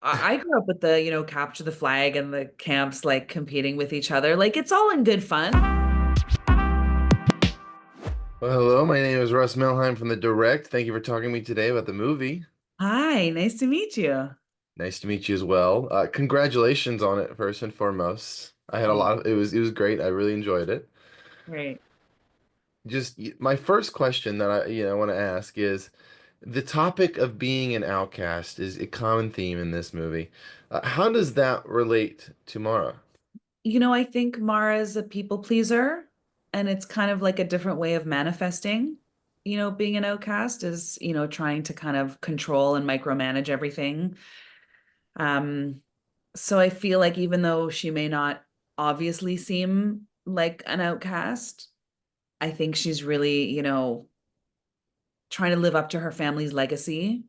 I grew up with the, capture the flag and the camps like competing with each other. Like it's all in good fun. Well, hello, my name is Russ Milheim from The Direct. Thank you for talking to me today about the movie. Hi, nice to meet you. Nice to meet you as well. Congratulations on it, first and foremost. I had a Thanks. lot of, it was great. I really enjoyed it. Great. My first question that I want to ask is the topic of being an outcast is a common theme in this movie. How does that relate to Mara? I think Mara's a people pleaser, and it's kind of like a different way of manifesting. Being an outcast is, trying to kind of control and micromanage everything. Um, so I feel like even though she may not obviously seem like an outcast, I think she's really, trying to live up to her family's legacy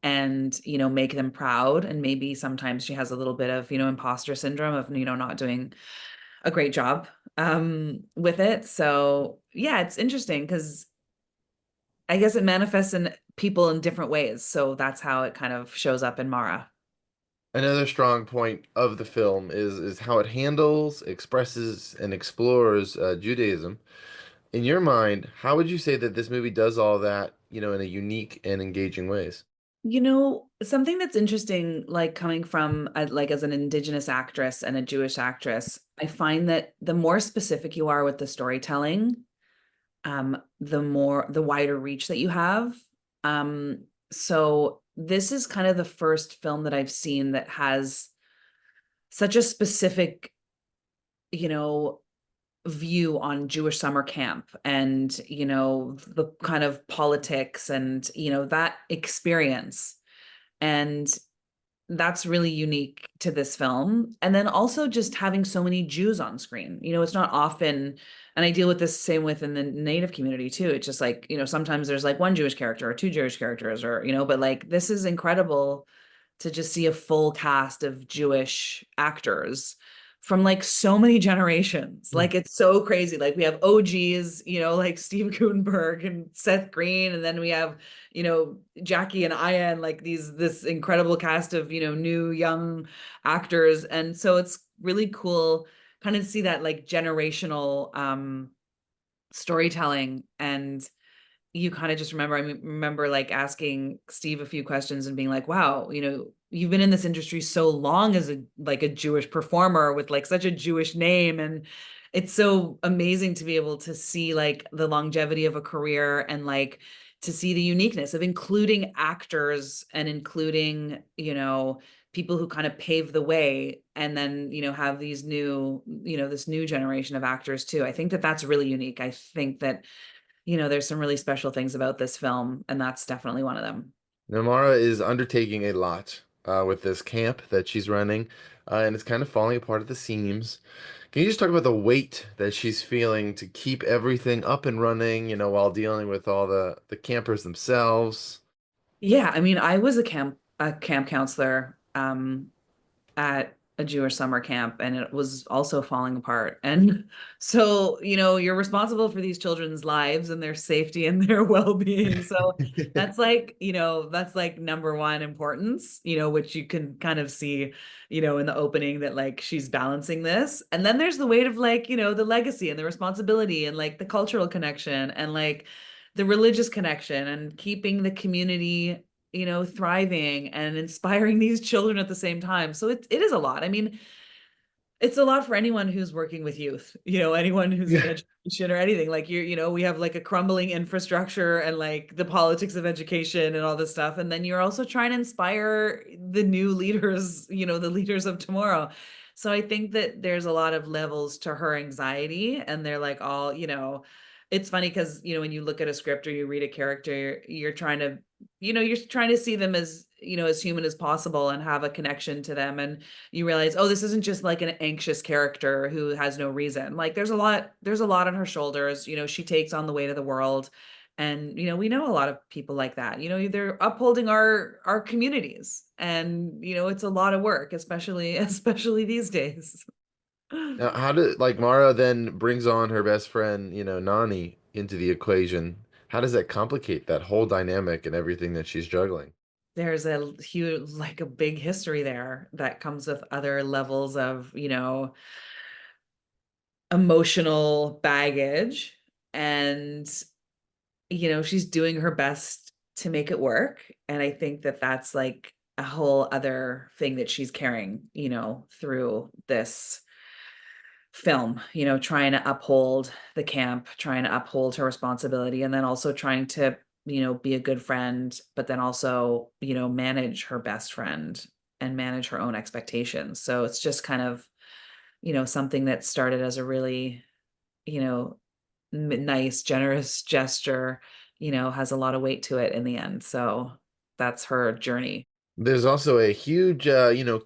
and, make them proud. And maybe sometimes she has a little bit of, imposter syndrome of, not doing a great job with it. So yeah, it's interesting because I guess it manifests in people in different ways. So that's how it kind of shows up in Mara. Another strong point of the film is how it handles, expresses, and explores Judaism. In your mind, how would you say that this movie does all that, in a unique and engaging ways? Something that's interesting, like coming from like as an Indigenous actress and a Jewish actress, I find that the more specific you are with the storytelling, the wider reach that you have. So this is kind of the first film that I've seen that has such a specific, you know, view on Jewish summer camp and, the kind of politics and, that experience. And that's really unique to this film. And then also just having so many Jews on screen. It's not often, and I deal with this same within the Native community too. It's just like, sometimes there's like one Jewish character or two Jewish characters or, but like this is incredible to just see a full cast of Jewish actors from like so many generations. Like it's so crazy. Like we have OGs, like Steve Gutenberg and Seth Green, and then we have, Jackie and Ian, like this incredible cast of, new young actors. And so it's really cool kind of see that like generational storytelling. And you kind of just remember, I remember like asking Steve a few questions and being like, wow, you've been in this industry so long as a Jewish performer with like such a Jewish name. And it's so amazing to be able to see like the longevity of a career and like to see the uniqueness of including actors and including, people who kind of pave the way and then, have these new, this new generation of actors too. I think that that's really unique. I think that there's some really special things about this film, and that's definitely one of them. Namara is undertaking a lot with this camp that she's running, and it's kind of falling apart at the seams. Can you just talk about the weight that she's feeling to keep everything up and running, while dealing with all the campers themselves? Yeah, I mean, I was a camp counselor at a Jewish summer camp, and it was also falling apart. And so, you're responsible for these children's lives and their safety and their well-being. So that's like number one importance, which you can kind of see, in the opening that like she's balancing this. And then there's the weight of like, the legacy and the responsibility and like the cultural connection and like the religious connection and keeping the community thriving and inspiring these children at the same time. So it is a lot. I mean, it's a lot for anyone who's working with youth, anyone who's in Yeah. education or anything. Like we have like a crumbling infrastructure and like the politics of education and all this stuff. And then you're also trying to inspire the new leaders, the leaders of tomorrow. So I think that there's a lot of levels to her anxiety, and they're like all, it's funny because, when you look at a script or you read a character, you're trying to see them as, as human as possible and have a connection to them. And you realize, oh, this isn't just like an anxious character who has no reason. Like there's a lot on her shoulders. She takes on the weight of the world. And we know a lot of people like that. They're upholding our communities. And it's a lot of work, especially especially these days. Now, how did like Mara then brings on her best friend, Nani into the equation? How does that complicate that whole dynamic and everything that she's juggling? there's a huge, like a big history there that comes with other levels of, emotional baggage. And, she's doing her best to make it work. And I think that that's like a whole other thing that she's carrying, through this film, trying to uphold the camp, trying to uphold her responsibility, and then also trying to, be a good friend, but then also, manage her best friend and manage her own expectations. So it's just kind of, something that started as a really, you know, nice, generous gesture, has a lot of weight to it in the end. So that's her journey. There's also a huge,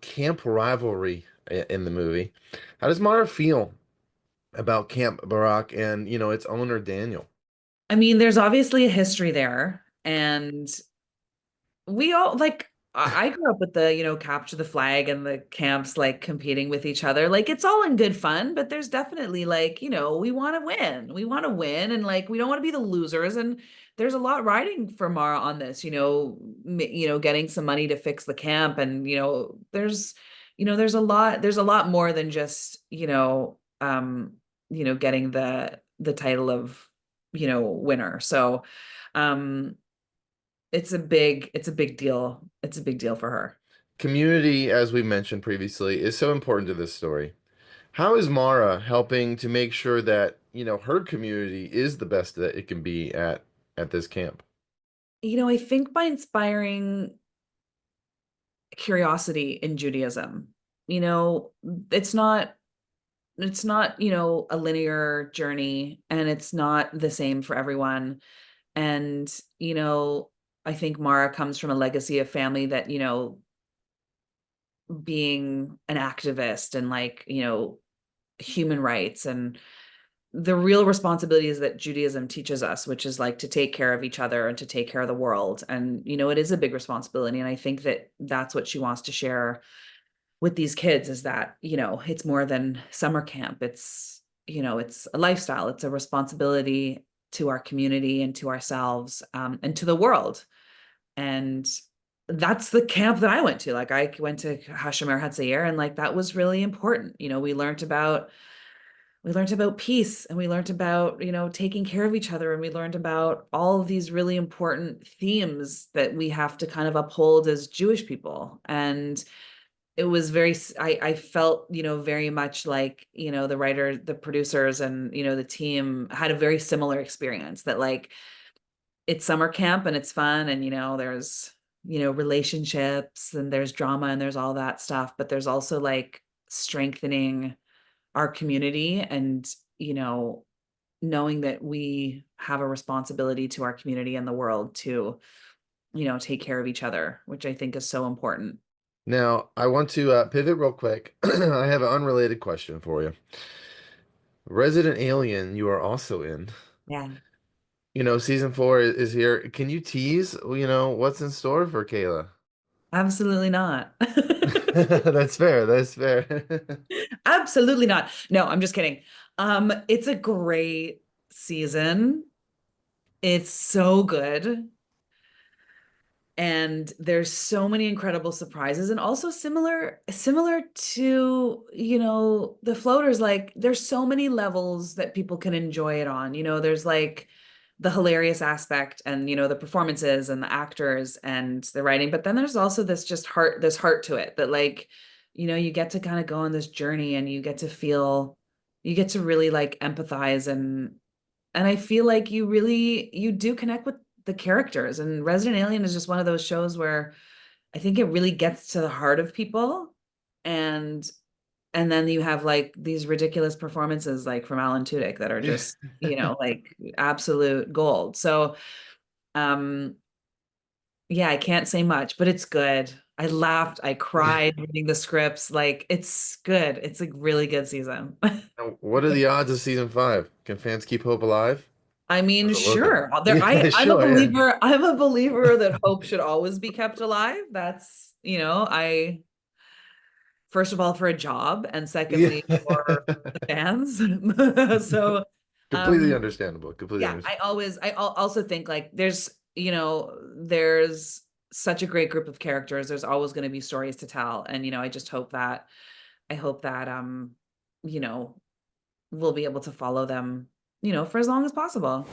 camp rivalry in the movie. How does Mara feel about Camp Barack and, its owner, Daniel? I mean, there's obviously a history there, and we all like I grew up with the, capture the flag and the camps like competing with each other. Like it's all in good fun, but there's definitely like, we want to win. We want to win and like we don't want to be the losers. And there's a lot riding for Mara on this, getting some money to fix the camp. And, there's a lot more than just, getting the title of, winner. So um it's a big deal. It's a big deal for her. Community, as we mentioned previously, is so important to this story. How is Mara helping to make sure that, her community is the best that it can be at this camp? I think by inspiring curiosity in Judaism, you know, it's not it's not, a linear journey, and it's not the same for everyone. And, I think Mara comes from a legacy of family that, being an activist and like, human rights and the real responsibilities that Judaism teaches us, which is like to take care of each other and to take care of the world. And, it is a big responsibility. And I think that that's what she wants to share with these kids is that, it's more than summer camp. It's a lifestyle, it's a responsibility to our community and to ourselves, and to the world. And that's the camp that I went to. Like I went to Hashomer Hatzair, and like that was really important. We learned about peace, and we learned about, taking care of each other, and we learned about all of these really important themes that we have to kind of uphold as Jewish people. And it was I felt, very much like, the writer, the producers, and, the team had a very similar experience that like it's summer camp and it's fun, and, there's, relationships and there's drama and there's all that stuff, but there's also like strengthening our community and, knowing that we have a responsibility to our community and the world to, take care of each other, which I think is so important. Now, I want to pivot real quick. I have an unrelated question for you. Resident Alien, you are also in. Yeah, Season 4 is here. Can you tease, what's in store for Kayla? absolutely not. That's fair. That's fair. Absolutely not. No, I'm just kidding. It's a great season. It's so good. And there's so many incredible surprises, and also similar to, the floaters. Like there's so many levels that people can enjoy it on. There's like the hilarious aspect, and, the performances and the actors and the writing, but then there's also this heart to it that like, you get to kind of go on this journey, and you get to really like empathize, and I feel like you do connect with the characters. And Resident Alien is just one of those shows where I think it really gets to the heart of people. And and then you have like these ridiculous performances like from Alan Tudyk that are just, like absolute gold. So um yeah, I can't say much, but it's good. I laughed, I cried reading the scripts. Like it's good. It's a really good season. Now, what are the odds of season 5? Can fans keep hope alive? I mean, How's it looking? sure. Yeah, I'm a sure, yeah. believer. I'm a believer that hope should always be kept alive. That's, I first of all for a job, and Yeah. secondly for the fans. So, Completely um, understandable. Completely yeah, understandable. also think like there's such a great group of characters. There's always going to be stories to tell. And, I hope that, you know, we'll be able to follow them, for as long as possible.